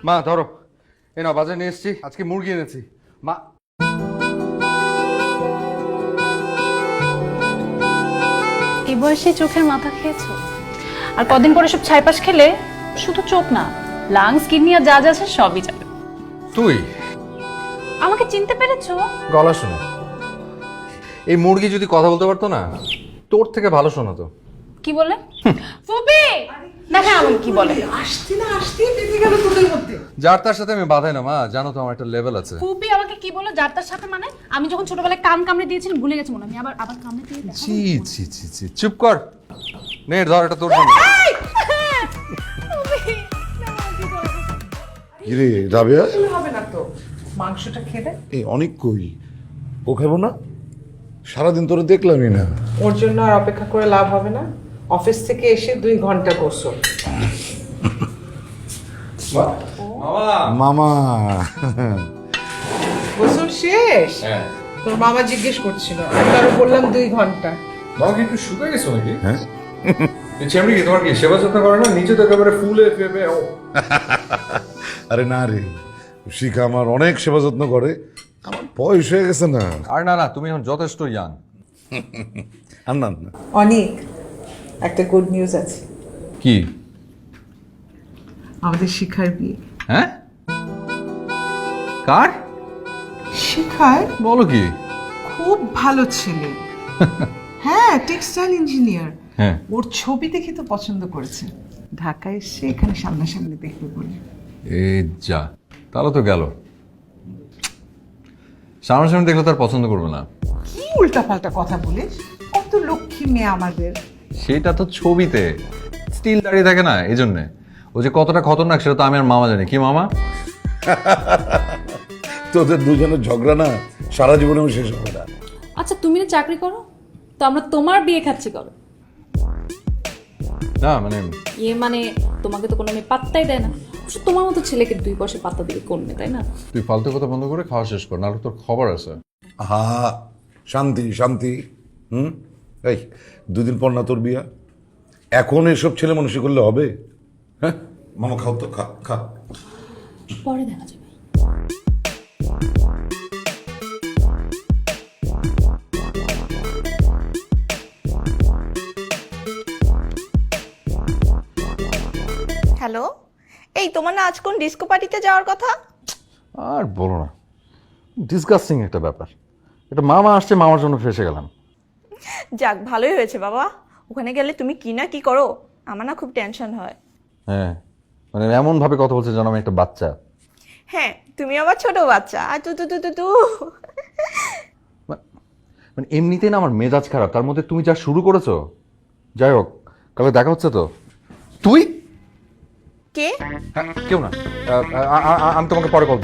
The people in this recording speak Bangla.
মা ধরো, এ না বাজারে নিয়ে এসেছি, আজকে মুরগি এনেছি মা। এই বয়সে চোখের মাথা খেয়েছো, আর কদিন পরে সব ছাইপাশ খেলে শুধু চোখ না, লাংস, কিডনি আর যা যা আছে সবই যাবে। তুই আমাকে চিনতে পেরেছো? গলা শুনে এই মুরগি যদি কথা বলতে পারতো না, তোর থেকে ভালো শোনাতো। কি বলে? ফুপি দেখা আমাকে কি বলে। আসতে না আসতে বেঁধে গেল তোদের মধ্যে। যার তার সাথে আমি বাধাই না মা, জানো তো আমার একটা লেভেল আছে। ফুপি আমাকে কি বলে যার তার সাথে? মানে আমি যখন ছোটবেলায় কান কামড়ে দিয়েছিলাম ভুলে গেছি মনে, আমি আবার আবার কামড়ে দিয়ে দেখো। ছি ছি ছি ছি, চুপ কর। নে ধর, এটা তোর জন্য। কিরে রাবেয়া, হবে না তো, মাংসটা খেয়ে দে। এই অনেক কই, ও খাবো না? সারাদিন তোরে দেখলামই না। ওর জন্য আর অপেক্ষা করে লাভ হবে না। অফিস থেকে এসে 2 ঘন্টা গোসল। মামা গোসল শেষ? তোর মামা জিজ্ঞেস করছিল, আমি আরো বললাম 2 ঘন্টা। বাবা কি একটু শুকিয়ে গেছো নাকি? হ্যাঁ এই চেমড়ি কি তোমার কি সেবা যত্ন করে না? নিচে তো একেবারে ফুলে ফেপে। আরে না রে, শিখা আমার অনেক সেবা যত্ন করে, আমার বয়স হয়ে গেছে না। আর না না, তুমি এখন যথেষ্ট ইয়াং। আর না না অনেক একটা গুড নিউজ আছে, কি? আমাদের শিখার বিয়ে। হ্যাঁ? কার? শিখায় বলো কি? খুব ভালো ছেলে। হ্যাঁ, টেক্সটাইল ইঞ্জিনিয়ার। হ্যাঁ। ওর ছবি দেখে তো পছন্দ করেছে, ঢাকায় এসে এখানে সামনাসামনি দেখবে বলে। এই যা, তাহলে তো গেল। সামনাসামনি দেখলে তার পছন্দ করবে না। কি উল্টাপাল্টা কথা বলিস? কত লক্ষ্মী মেয়ে আমাদের। সেটা তো ছবিতে স্টিল দাঁড়িয়ে থাকে না, এই জন্যে। ও যে কতটা খতরনাক সেটা তো আমি আর মামা জানি। কি মামা? তোদের দুজনের ঝগড়া না সারা জীবনেও শেষ হবে না। আচ্ছা তুমি না চাকরি করো, তো আমরা তোমার বিয়ে খাচ্ছি করো। না মানে মানে তোমাকে তো কোনো মেয়ে পাত্তাই দেয় না, অবশ্য তোমার মতো ছেলেকে 2 পয়সা পাত্তা দিবে কোন মেয়ে, তাই না? তুই ফালতু কথা বন্ধ করে খাওয়া শেষ কর, নাহলে তোর খবর আছে। হা, শান্তি শান্তি। এই 2 দিন পর না তোর বিয়া, এখন এসব ছেলে মানুষই করলে হবে? হ্যাঁ মামা খাও তো, খা খা। পরে দেখা যাবে। হ্যালো, এই তোমার না আজ কোন ডিস্কো পার্টিতে যাওয়ার কথা? আর বলো না, ডিসগাস্টিং একটা ব্যাপার। এটা মামা আসছে, মামার জন্য ফেসে গেলাম। যাক ভালোই হয়েছে বাবা, ওখানে গেলে তুমি কি না কি করো, আমার না খুব টেনশন হয়। হ্যাঁ, মানে এমন ভাবে কথা বলছে যেন আমি একটা বাচ্চা। হ্যাঁ, তুমি আবার ছোট বাচ্চা, আর তু তু তু তু তু। মানে এমনিতেই না আমার মেজাজ খারাপ, তার মধ্যে তুমি যা শুরু করেছো। যাই হোক, কালকে দেখা হচ্ছে তো। তুই? কে? হ্যাঁ, কেউ না। আমি তোমাকে পরে কল